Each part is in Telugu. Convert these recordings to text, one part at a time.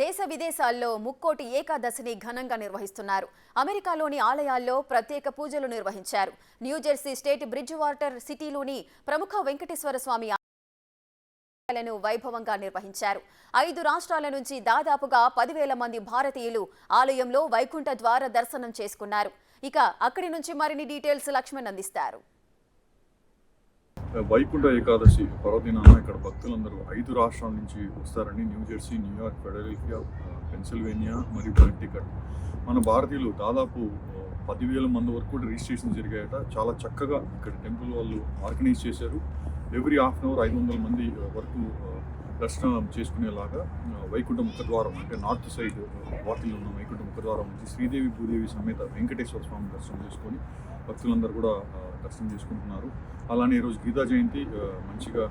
దేశ విదేశాల్లో ముక్కోటి ఏకాదశిని ఘనంగా నిర్వహిస్తున్నారు. అమెరికాలోని ఆలయాల్లో ప్రత్యేక పూజలు నిర్వహించారు. న్యూజెర్సీ స్టేట్ బ్రిడ్జ్ వాటర్ సిటీలోని ప్రముఖ వెంకటేశ్వర స్వామి ఆలయాలను వైభవంగా నిర్వహించారు. 5 రాష్ట్రాల నుంచి దాదాపుగా 10,000 మంది భారతీయులు ఆలయంలో వైకుంఠ ద్వార దర్శనం చేసుకున్నారు. ఇక అక్కడి నుంచి మరిన్ని డీటెయిల్స్ లక్ష్మణ్ అందిస్తారు. వైకుంఠ ఏకాదశి పర్వదినాన ఇక్కడ భక్తులందరూ 5 రాష్ట్రాల నుంచి వస్తారని న్యూజెర్సీ, న్యూయార్క్, ఫిలడెల్ఫియా, పెన్సిల్వేనియా మరియు కనెక్టికట్ మన భారతీయులు దాదాపు 10,000 మంది వరకు కూడా రిజిస్ట్రేషన్ జరిగాయట. చాలా చక్కగా ఇక్కడ టెంపుల్ వాళ్ళు ఆర్గనైజ్ చేశారు. ఎవ్రీ హాఫ్ అన్ అవర్ 500 మంది వరకు దర్శనం చేసుకునేలాగా వైకుంఠ ముఖద్వారం అంటే నార్త్ సైడ్ వాటిల్లో ఉన్న వైకుంఠ ముఖద్వారం నుంచి శ్రీదేవి భూదేవి సమేత వెంకటేశ్వర స్వామి దర్శనం చేసుకొని భక్తులందరూ కూడా దర్శనం చేసుకుంటున్నారు. అలానే ఈరోజు గీతా జయంతి మంచిగా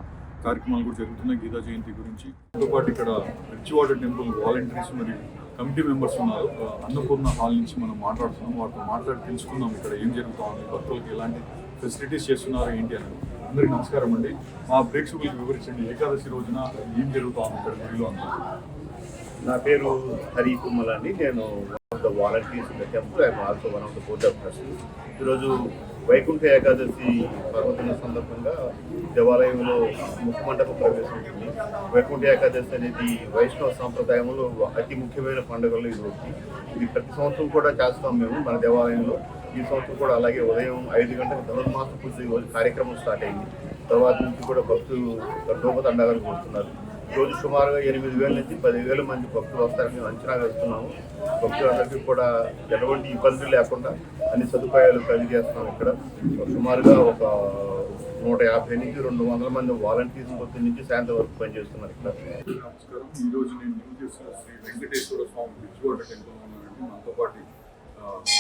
కార్యక్రమాలు కూడా జరుగుతున్నాయి. గీతా జయంతి గురించి పాటు ఇక్కడ బ్రిడ్జ్ వాటర్ టెంపుల్ వాలంటీర్స్ మరియు కమిటీ మెంబర్స్ ఉన్నారు. అన్నపూర్ణ హాల్ నుంచి మనం మాట్లాడుతున్నాం. వాటితో మాట్లాడి తెలుసుకుందాం ఇక్కడ ఏం జరుగుతుంది, భక్తులకు ఎలాంటి ఫెసిలిటీస్ చేస్తున్నారు ఏంటి అని. అందరికీ నమస్కారం అండి. మా ప్రేక్షకులకు వివరించండి, ఏకాదశి రోజున ఏం జరుగుతుంది ఇక్కడ గుడిలో అంతా. నా పేరు హరి కుమ్మల్ అండి. నేను volunteers in the temple. I'm also one of the board of trustees. ఈరోజు వైకుంఠ ఏకాదశి పర్వదిన సందర్భంగా దేవాలయంలో ముఖమండప ప్రవేశం ఉంటుంది. వైకుంఠ ఏకాదశి అనేది వైష్ణవ సాంప్రదాయంలో అతి ముఖ్యమైన పండుగలు ఇది ఒకటి. ఇది ప్రతి సంవత్సరం కూడా చేస్తాం మేము మన దేవాలయంలో. ఈ సంవత్సరం కూడా అలాగే ఉదయం 5 గంటలకు ధనుర్మాస పూజ రోజు కార్యక్రమం స్టార్ట్ అయింది. తర్వాత నుంచి కూడా భక్తులు దండోపదండాలు కొడుతున్నారు. రోజు సుమారుగా 8,000 నుంచి 10,000 మంది భక్తులు వస్తారని అంచనా వేస్తున్నాము. భక్తులందరికీ కూడా ఎటువంటి ఇబ్బందులు లేకుండా అన్ని సదుపాయాలు కలిగజేస్తున్నాం. ఇక్కడ సుమారుగా ఒక 150 నుంచి 200 మంది వాలంటీర్స్ పొద్దు నుంచి సాయంత్రం వరకు పనిచేస్తున్నారు ఇక్కడ. నమస్కారం. ఈరోజు నేను న్యూజెర్సీ శ్రీ వెంకటేశ్వర స్వామి బ్రిడ్జ్ వాటర్ టెంపుల్ ఉన్నానండి. మనతో పాటు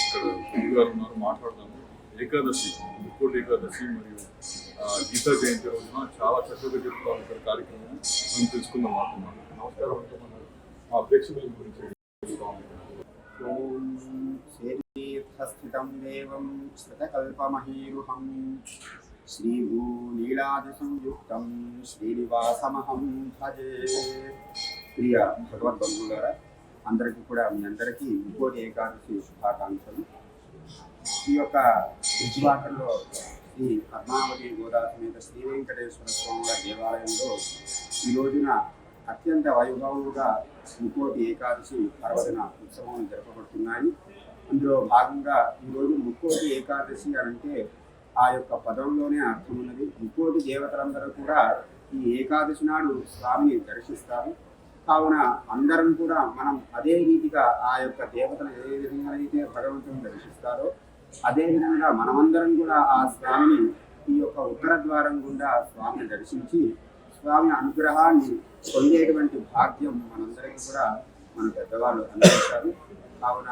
ఇక్కడ గారు ఉన్నారు, మాట్లాడదాము. ఏకాదశి, ముక్కోటి ఏకాదశి మరియు గీతా జయంతి రోజున చాలా చక్కగా జరుగుతాం ఇక్కడ కార్యక్రమం. మనం తెలుసుకుందాం మాట్లాడుతున్నాం. నమస్కారం. మా ప్రేక్షకుల గురించి స్థితం దేవం శతకల్పమహీరుహం శ్రీభూనీలాదిసంయుక్తం శ్రీనివాసమహం భజే. ప్రియ భగవద్బంధువులారా, అందరికీ కూడా మీ అందరికీ ముక్కోటి ఏకాదశి శుభాకాంక్షలు. ఈ యొక్క బ్రిడ్జ్ వాటర్లో శ్రీ పద్మావతి గోదావరి మీద శ్రీ వెంకటేశ్వర స్వామి దేవాలయంలో ఈ రోజున అత్యంత వైభవంగా ముక్కోటి ఏకాదశి పర్వదిన ఉత్సవం జరపబడుతున్నాయి. అందులో భాగంగా ఈరోజు ముక్కోటి ఏకాదశి అంటే ఆ యొక్క పదంలోనే అర్థం ఉన్నది. ముక్కోటి దేవతలందరూ కూడా ఈ ఏకాదశి నాడు స్వామిని దర్శిస్తారు. కావున అందరం కూడా మనం అదే రీతిగా ఆ యొక్క దేవతను ఏ విధంగా అయితే భగవంతుని దర్శిస్తారో అదేవిధంగా మనమందరం కూడా ఆ స్వామిని ఈ యొక్క ఉత్తర ద్వారం గుండా స్వామిని దర్శించి స్వామి అనుగ్రహాన్ని పొందేటువంటి భాగ్యం మనందరికీ కూడా మన పెద్దవాళ్ళు అందించారు. కావున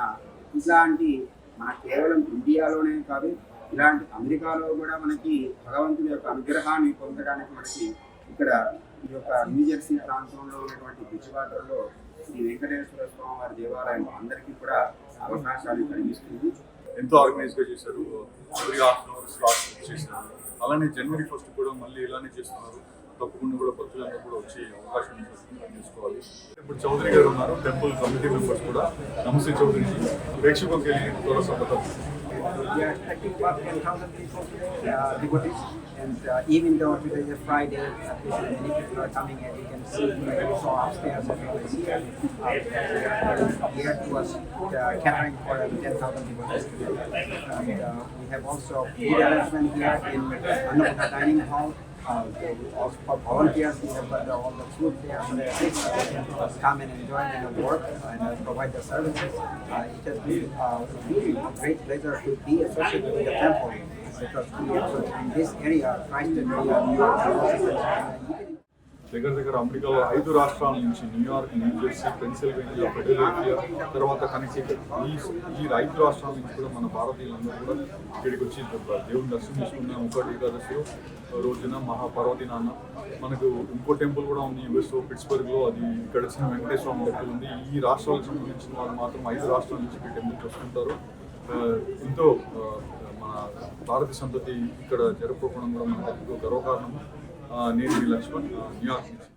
ఇలాంటి మన కేవలం ఇండియాలోనే కాదు, ఇలాంటి అమెరికాలో కూడా మనకి భగవంతుని యొక్క అనుగ్రహాన్ని పొందడానికి మనకి ఇక్కడ ఈ యొక్క న్యూజెర్సీ ప్రాంతంలో ఉన్నటువంటి బ్రిడ్జ్ వాటర్లో శ్రీ వెంకటేశ్వర స్వామి వారి దేవాలయం అందరికీ కూడా అవకాశాన్ని కలిగిస్తుంది. ఎంతో ఆర్గనైజ్గా చేశారు. Every half an hour slot చేశారు. అలానే జనవరి 1 కూడా మళ్ళీ ఇలానే చేస్తున్నారు. తప్పకుండా కూడా భక్తులందరూ కూడా వచ్చే అవకాశం తీసుకోవాలి. ఇప్పుడు చౌదరి గారు ఉన్నారు, టెంపుల్ కమిటీ మెంబర్స్ కూడా. నమస్తే చౌదరి జీ. ప్రేక్షకులకి త్వర స్వాగతం. We are expecting about 10,000 people, devotees, and even though today is Friday, many people are coming, and you can see also upstairs as well as here. Here to us catering for 10,000 devotees today. And we have also food arrangement here in Annapurna Dining Hall. Also for volunteers, we have all the food there so that they can come and enjoy their work and provide the services. It has been really a great pleasure to be associated with the temple because we also in this area trying to do దగ్గర అమెరికాలో 5 రాష్ట్రాల నుంచి న్యూయార్క్, న్యూజెర్సీ, పెన్సిల్వేనియా, ఫిలడెల్ఫియా, తర్వాత కనెక్టికట్, ఈ 5 రాష్ట్రాల నుంచి కూడా మన భారతీయులందరూ కూడా ఇక్కడికి వచ్చి దేవుని దర్శనం చేసుకున్న ముక్కోటి ఏకాదశి రోజున మహాపర్వదినాన్న మనకు ఇంకో టెంపుల్ కూడా ఉంది యూఎస్లో పిట్స్బర్గ్లో. అది ఇక్కడ వచ్చిన వెంకటేశ్వర స్వామి టెంపుల్ ఉంది. ఈ రాష్ట్రాలకు సంబంధించిన వాళ్ళు మాత్రం 5 రాష్ట్రాల నుంచి ఇక్కడ టెంపుల్కి వస్తుంటారు. ఎంతో మన భారత సంతతి ఇక్కడ జరుపుకోవడం కూడా మనకు ఎంతో గర్వకారణం. నేను లక్ష్మణ్, న్యూయార్క్ నుంచి.